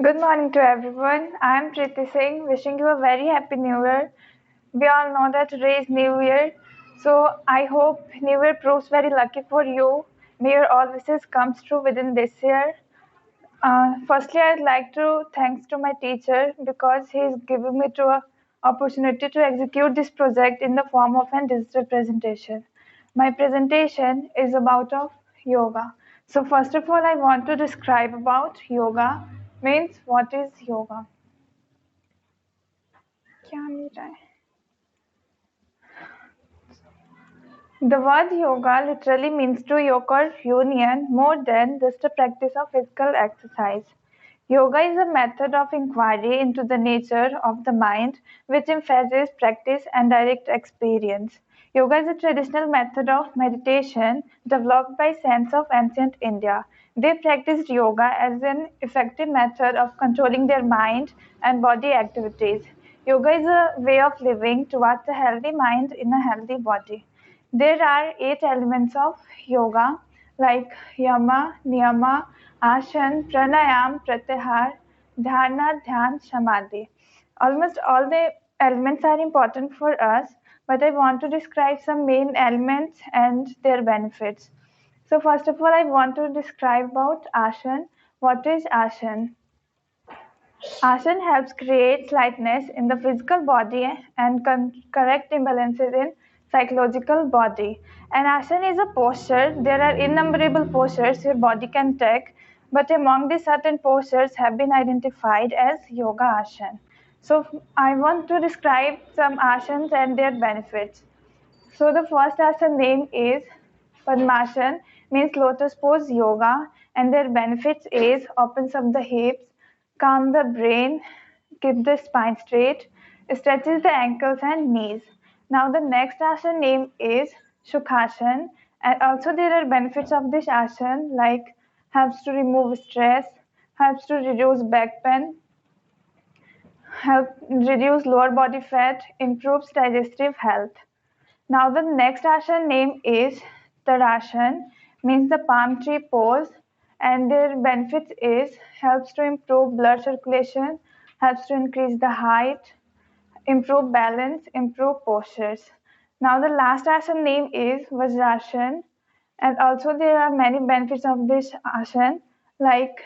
Good morning to everyone. I am Priti Singh, wishing you a very happy new year. We all know that today is New Year, so I hope New Year proves very lucky for you. May your all wishes come true within this year. Firstly, I'd like to thanks to my teacher because he is giving me to a opportunity to execute this project in the form of a digital presentation. My presentation is about of yoga. So first of all, I want to describe about yoga. Means what is yoga? क्या मिल रहा है? The word yoga literally means to yoke or union more than just a practice of physical exercise. Yoga is a method of inquiry into the nature of the mind which emphasizes practice and direct experience. Yoga is a traditional method of meditation developed by saints of ancient India. They practiced yoga as an effective method of controlling their mind and body activities. Yoga is a way of living towards a healthy mind in a healthy body. There are 8 elements of yoga like yama, niyama, asana, pranayam, pratyahar, dharana, dhyan, samadhi. Almost all the elements are important for us, but I want to describe some main elements and their benefits. So first of all, I want to describe about asana. What is asana? Asana helps create lightness in the physical body and correct imbalances in psychological body. And asana is a posture. There are innumerable postures your body can take, but among these certain postures have been identified as yoga asana. So I want to describe some asanas and their benefits. So the first asana name is Padmasana, means lotus pose yoga, and their benefits is opens up the hips, calm the brain, keep the spine straight, stretches the ankles and knees. Now the next asana name is Sukhasana, and also there are benefits of this asana like helps to remove stress, helps to reduce back pain, help reduce lower body fat, improves digestive health. Now the next asana name is Tadasana, means the palm tree pose, and their benefits is helps to improve blood circulation, helps to increase the height, improve balance, improve postures. Now the last asana name is Vajrasana, and also there are many benefits of this asana, like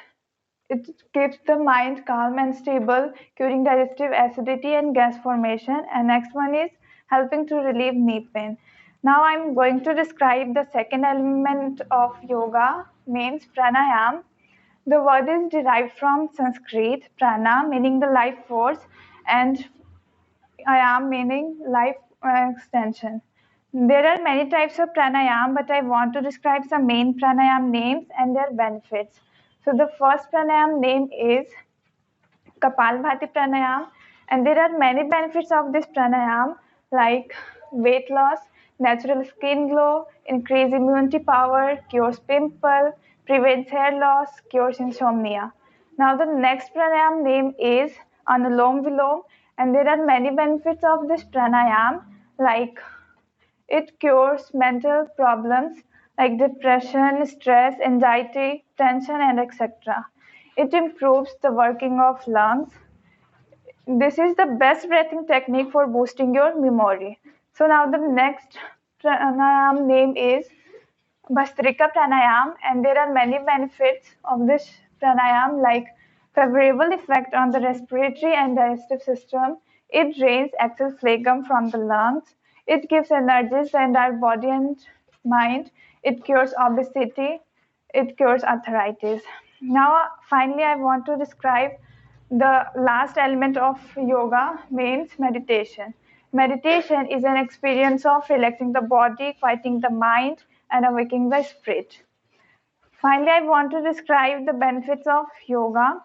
it keeps the mind calm and stable, curing digestive acidity and gas formation. And next one is helping to relieve knee pain. Now I'm going to describe the second element of yoga, means pranayam. The word is derived from Sanskrit, prana meaning the life force, and ayam meaning life extension. There are many types of pranayam, but I want to describe some main pranayam names and their benefits. So the first pranayam name is Kapalbhati pranayam, and there are many benefits of this pranayam like weight loss, natural skin glow, increase immunity power, cures pimple, prevents hair loss, cures insomnia. Now the next pranayam name is Anulom Vilom, and there are many benefits of this pranayam like it cures mental problems like depression, stress, anxiety, tension, and etc. It improves the working of lungs. This is the best breathing technique for boosting your memory. So now the next pranayam name is Bhastrika pranayam, and there are many benefits of this pranayam like favorable effect on the respiratory and digestive system. It drains excess phlegm from the lungs. It gives energies in our body and mind. It cures obesity. It cures arthritis. Now, finally, I want to describe the last element of yoga, means meditation. Meditation is an experience of relaxing the body, quieting the mind, and awakening the spirit. Finally, I want to describe the benefits of yoga.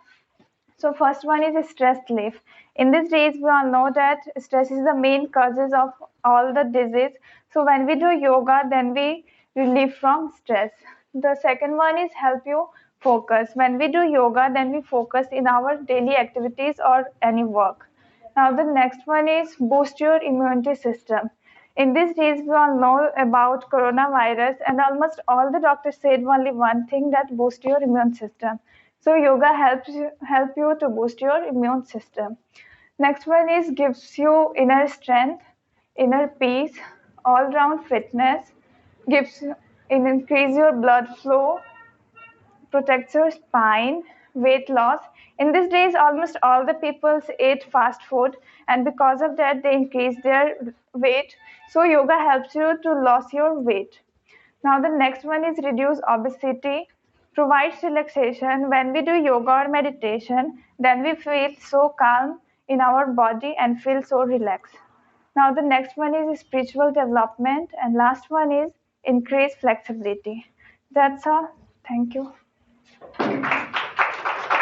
So first one is stress relief. In these days, we all know that stress is the main causes of all the disease. So when we do yoga, then we relieve from stress. The second one is help you focus. When we do yoga, then we focus in our daily activities or any work. Now the next one is boost your immunity system. In these days, we all know about coronavirus, and almost all the doctors said only one thing, that boost your immune system. So yoga help you to boost your immune system. Next one is gives you inner strength, inner peace, all round fitness, gives increase your blood flow, protects your spine, weight loss. In these days, almost all the people eat fast food, and because of that, they increase their weight. So yoga helps you to lose your weight. Now the next one is reduce obesity, provides relaxation. When we do yoga or meditation, then we feel so calm in our body and feel so relaxed. Now the next one is spiritual development, and last one is increase flexibility. That's all. Thank you.